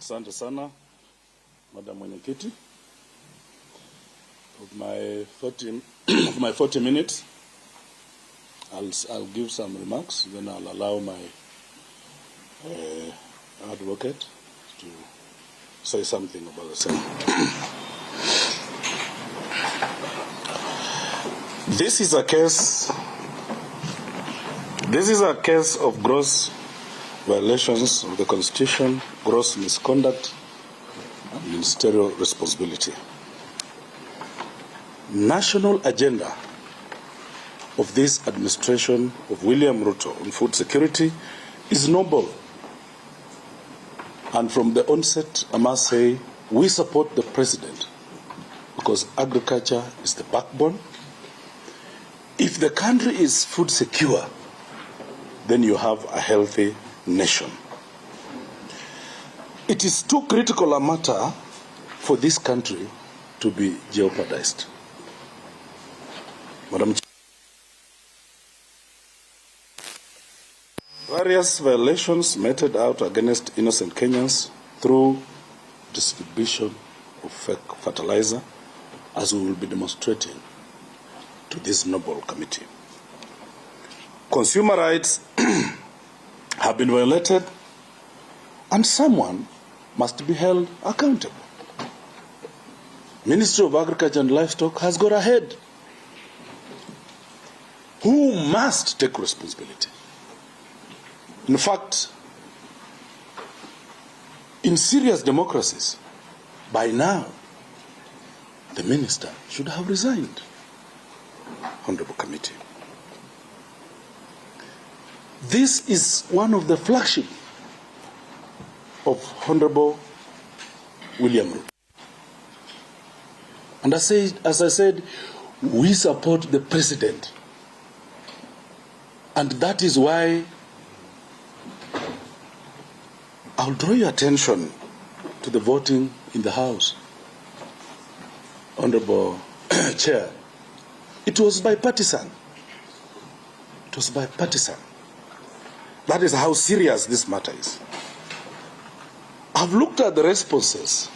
Asante sana, Madam Mwenyekiti. Of my 40 minutes, I'll give some remarks, then I'll allow my advocate to say something about the same. This is a case of gross violations of the Constitution, gross misconduct, and ministerial responsibility. National agenda of this administration of William Ruto on food security is noble. And from the onset, I must say, we support the president because agriculture is the backbone. If the country is food secure, then you have a healthy nation. It is too critical a matter for this country to be jeopardized. Madam Chair, various violations meted out against innocent Kenyans through distribution of fake fertilizer, as we will be demonstrating to this noble committee. Consumer rights have been violated, and someone must be held accountable. Ministry of Agriculture and Livestock has got a head who must take responsibility. In fact, in serious democracies, by now, the minister should have resigned. Honorable Committee. This is one of the flagship of Honorable William Ruto. And as I said, we support the president. And that is why I'll draw your attention to the voting in the House. Honorable Chair, it was bipartisan. It was bipartisan. That is how serious this matter is. I've looked at the responses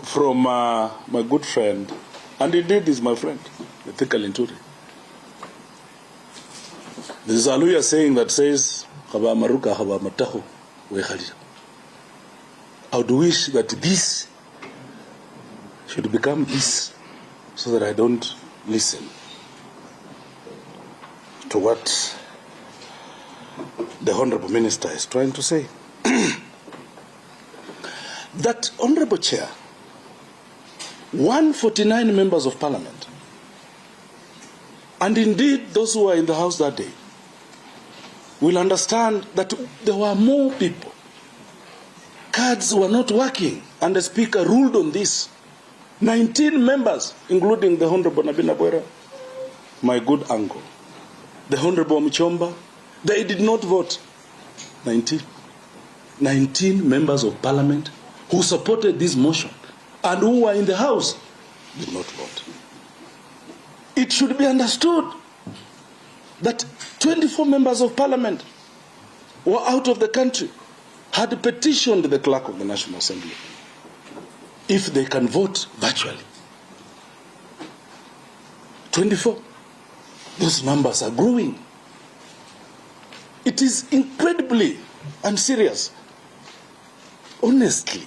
from my good friend, and indeed is my friend, Mithika Linturi. There's a lawyer saying that says, I would wish that this should become this, so that I don't listen to what the Honorable Minister is trying to say. That, Honorable Chair, 149 members of Parliament, and indeed those who were in the House that day, will understand that there were more people. Cards were not working, and the Speaker ruled on this. 19 members, including the Honorable Nabina Bwera, my good uncle, the Honorable Michomba, they did not vote. 19 members of Parliament who supported this motion and who were in the House did not vote. It should be understood that 24 members of Parliament were out of the country, had petitioned the Clerk of the National Assembly if they can vote virtually. 24. Those numbers are growing. It is incredibly and serious. Honestly,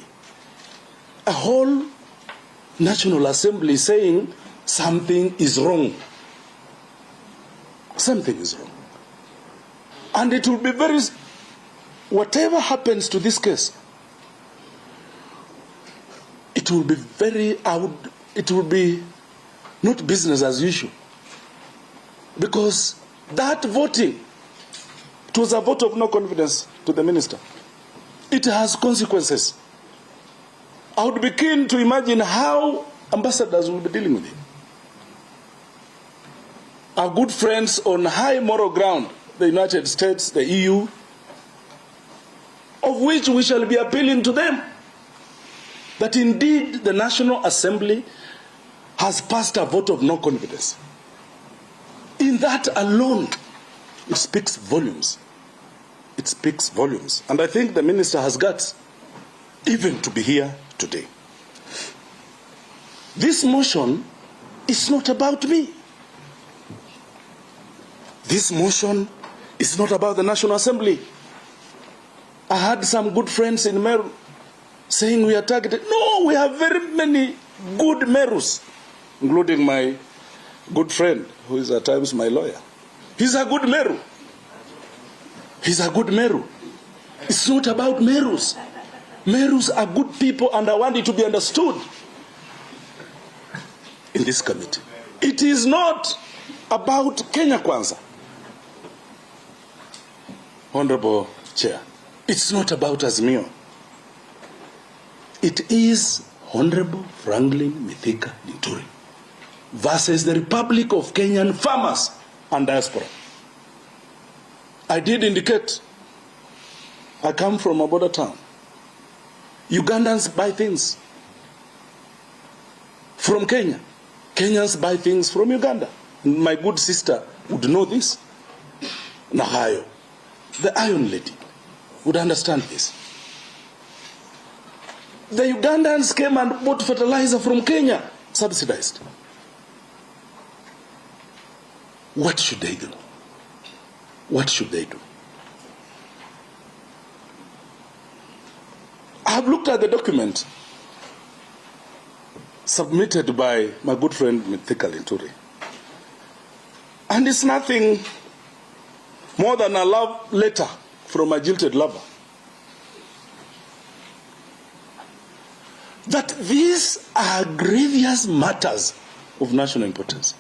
a whole National Assembly saying something is wrong. Something is wrong. And it will be whatever happens to this case, it will be it will be not business as usual. Because that voting, it was a vote of no confidence to the minister. It has consequences. I would be keen to imagine how ambassadors will be dealing with it. Our good friends on high moral ground, the United States, the EU, of which we shall be appealing to them, that indeed the National Assembly has passed a vote of no confidence. In that alone, it speaks volumes. it speaks volumes. And I think the minister has guts even to be here today. This motion is not about me. This motion is not about the National Assembly. I had some good friends in Meru saying we are targeted. No, we have very many good Merus, including my good friend, who is at times my lawyer. He's a good Meru. He's a good Meru. It's not about Merus. Merus are good people, and I want it to be understood in this committee. It is not about Kenya Kwanza. Honorable Chair, it's not about Azimio. It is Honorable Franklin Mithika Linturi versus the Republic of Kenyan farmers and diaspora. I did indicate I come from a border town. Ugandans buy things from Kenya. Kenyans buy things from Uganda. My good sister would know this. Nahayo, the Iron Lady, would understand this. The Ugandans came and bought fertilizer from Kenya, subsidized. What should they do? What should they do? I have looked at the document submitted by my good friend Mithika Linturi, and it's nothing more than a love letter from a jilted lover. That these are grievous matters of national importance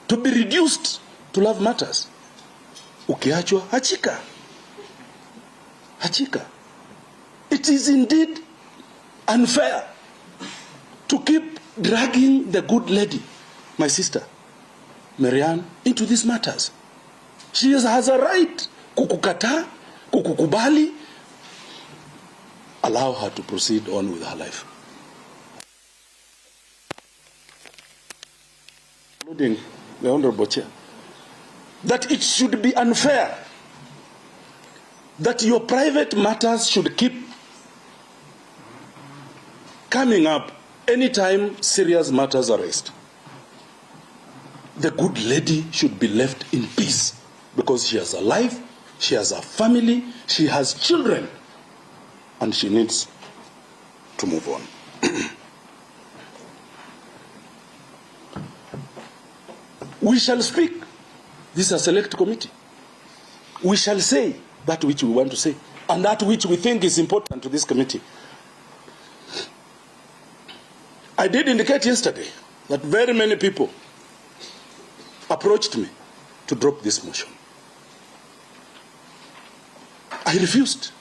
to be reduced to love matters. Ukiachwa hachika. Hachika. It is indeed unfair to keep dragging the good lady, my sister, Marianne, into these matters. She has a right kukukata, kukukubali. Allow her to proceed on with her life. Including the Honorable Chair, that it should be unfair that your private matters should keep coming up anytime serious matters are raised. The good lady should be left in peace because she has a life, she has a family, she has children, and she needs to move on. We shall speak. This is a select committee. We shall say that which we want to say and that which we think is important to this committee. I did indicate yesterday that very many people approached me to drop this motion. I refused.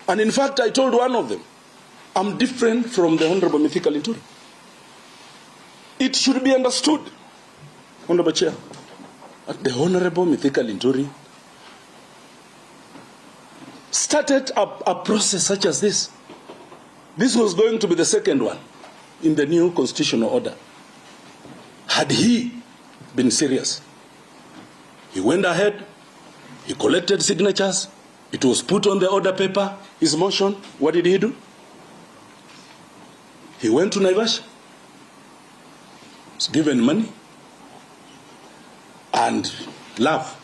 And in fact, I told one of them, I'm different from the Honorable Mithika Linturi. It should be understood, Honorable Chair, that the Honorable Mithika Linturi started a process such as this. This was going to be the second one in the new constitutional order. Had he been serious, he went ahead, he collected signatures, it was put on the order paper, his motion. What did he do? He went to Naivasha, was given money and love.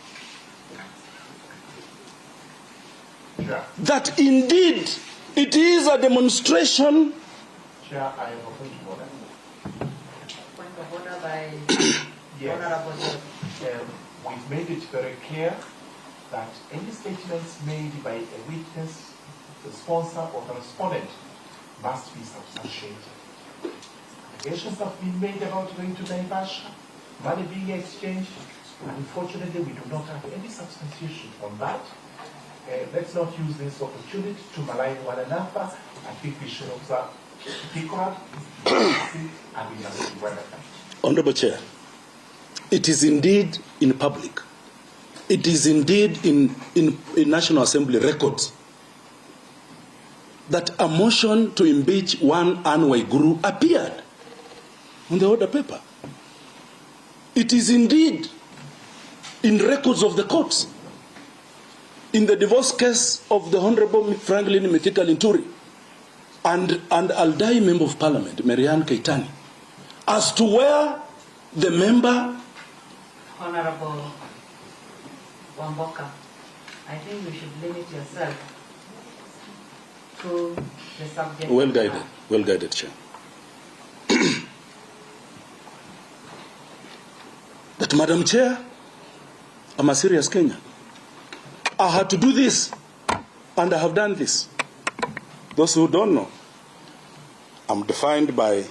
Chair. That indeed it is a demonstration. Chair, I have a point of order. Point of order by Yes. Honorable We've made it very clear that any statements made by a witness, the sponsor, or the respondent must be substantiated. Allegations have been made about going to Naivasha, money being exchanged. Unfortunately, we do not have any substantiation on that. Let's not use this opportunity to malign one another. I think we should observe equal and we must be welcome. Honorable Chair, it is indeed in public. It is indeed in National Assembly records that a motion to impeach one Anne Waiguru appeared on the order paper. It is indeed in records of the courts. in the divorce case of the Honorable Franklin Mithika Linturi and Aldai Member of Parliament, Marianne Keitani, as to where the member... Honorable Wamboka, I think you should limit yourself to the subject. Well guided, Chair. That, Madam Chair, I'm a serious Kenyan. I had to do this, and I have done this. Those who don't know, I'm defined by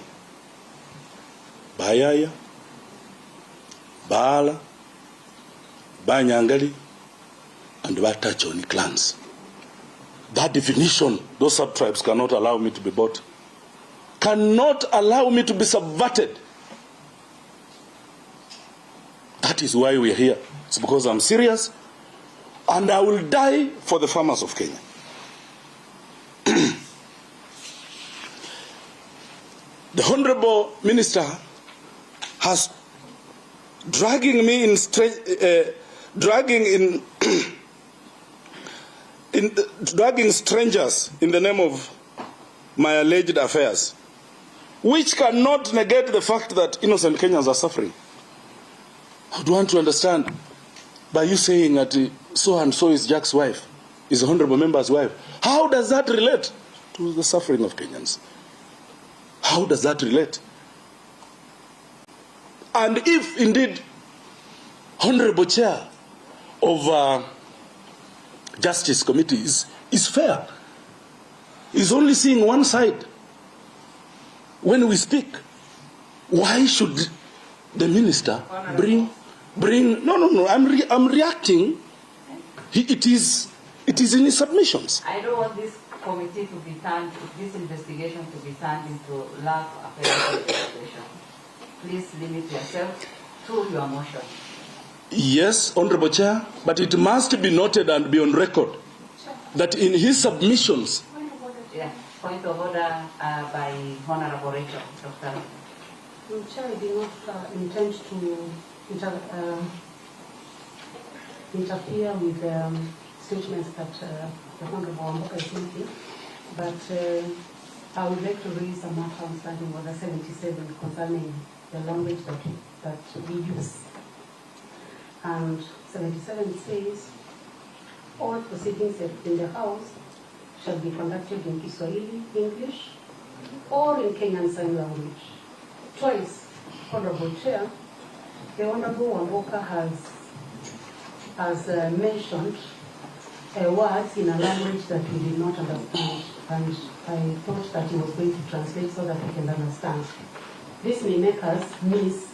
Bayaya, Bala, Banyangali, and Batachoni clans. That definition, those sub-tribes cannot allow me to be bought, cannot allow me to be subverted. That is why we are here. It's because I'm serious, and I will die for the farmers of Kenya. The Honorable Minister has dragging me in dragging strangers in the name of my alleged affairs, which cannot negate the fact that innocent Kenyans are suffering. I would want to understand, by you saying that so and so is Jack's wife, is the honorable member's wife, how does that relate to the suffering of Kenyans? How does that relate? And if indeed honorable chair of Justice Committee is fair, is only seeing one side when we speak, why should the minister bring no, I'm reacting. It is in his submissions. I don't want this committee to be turned, this investigation to be turned into love affair investigation. Please limit yourself to your motion. Yes, Honorable Chair, but it must be noted and be on record that in his submissions. Point of order by Honorable Rachel. Dr. Chair, I do not intend to interfere with statements that the Honorable Wamboka is making, but I would like to raise a matter on Standing Order 77 concerning the language that we use. And 77 says, all proceedings in the House shall be conducted in Kiswahili, English, or in Kenyan Sign Language. Twice, Honorable Chair, the Honorable Wamboka has mentioned words in a language that we did not understand, and I thought that he was going to translate so that we can understand. This may make us miss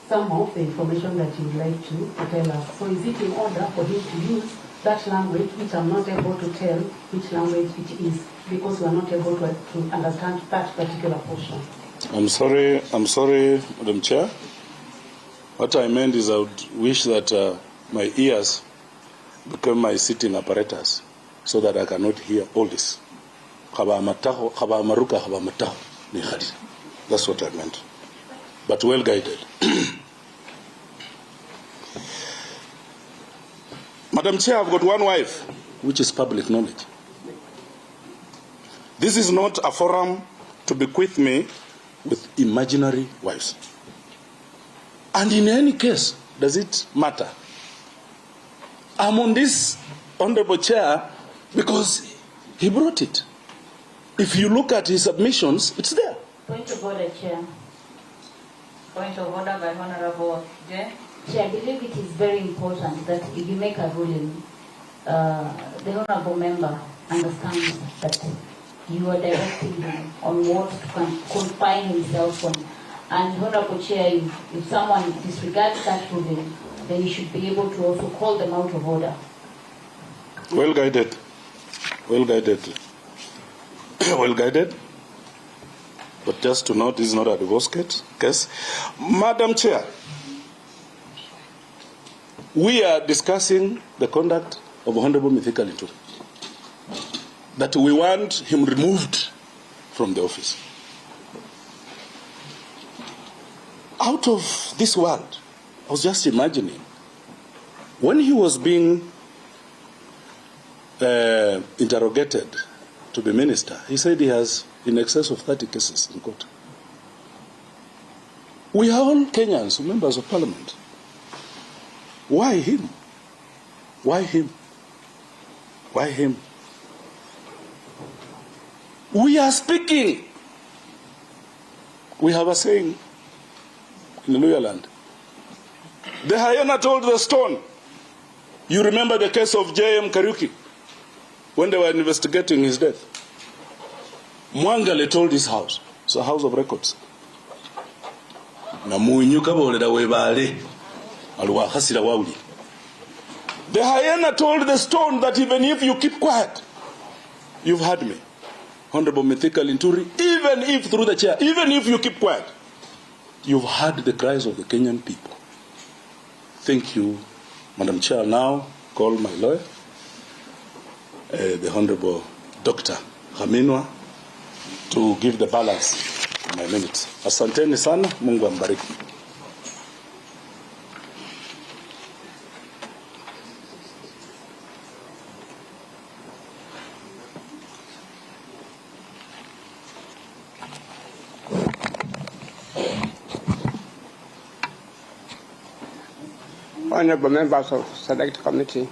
some of the information that you would like to tell us. So is it in order for him to use that language, which I'm not able to tell which language it is, because we are not able to understand that particular portion? I'm sorry, Madam Chair. What I meant is I would wish that my ears become my sitting apparatus so that I cannot hear all this. That's what I meant. But well guided. Madam Chair, I've got one wife, which is public knowledge. This is not a forum to bequeath me with imaginary wives. And in any case, does it matter? I'm on this honorable chair because he brought it. If you look at his submissions, it's there. Point of order, Chair. Point of order by Honorable J. Chair, I believe it is very important that if you make a ruling, the honorable member understands that you are directing him on what to confine himself on. And Honorable Chair, if someone disregards that ruling, then you should be able to also call them out of order. Well guided. Well guided. Well guided. But just to note, this is not a divorce case. Madam Chair, we are discussing the conduct of Honorable Mithika Linturi, that we want him removed from the office. Out of this world, I was just imagining, when he was being interrogated to be minister, he said he has in excess of 30 cases in court. We are all Kenyans, members of parliament. Why him? Why him? Why him? We are speaking. We have a saying in the Luya land. The hyena told the stone. You remember the case of J.M. Kariuki when they were investigating his death. Mwangale told his house. It's a house of records. The hyena told the stone that even if you keep quiet, you've heard me. Honorable Mithika Linturi, even if through the chair, even if you keep quiet, you've heard the cries of the Kenyan people. Thank you, Madam Chair. Now call my lawyer, the Honorable Dr. Haminwa, to give the balance in my minutes. Asanteni sana, Mungu ambariki. Honorable members of Select Committee,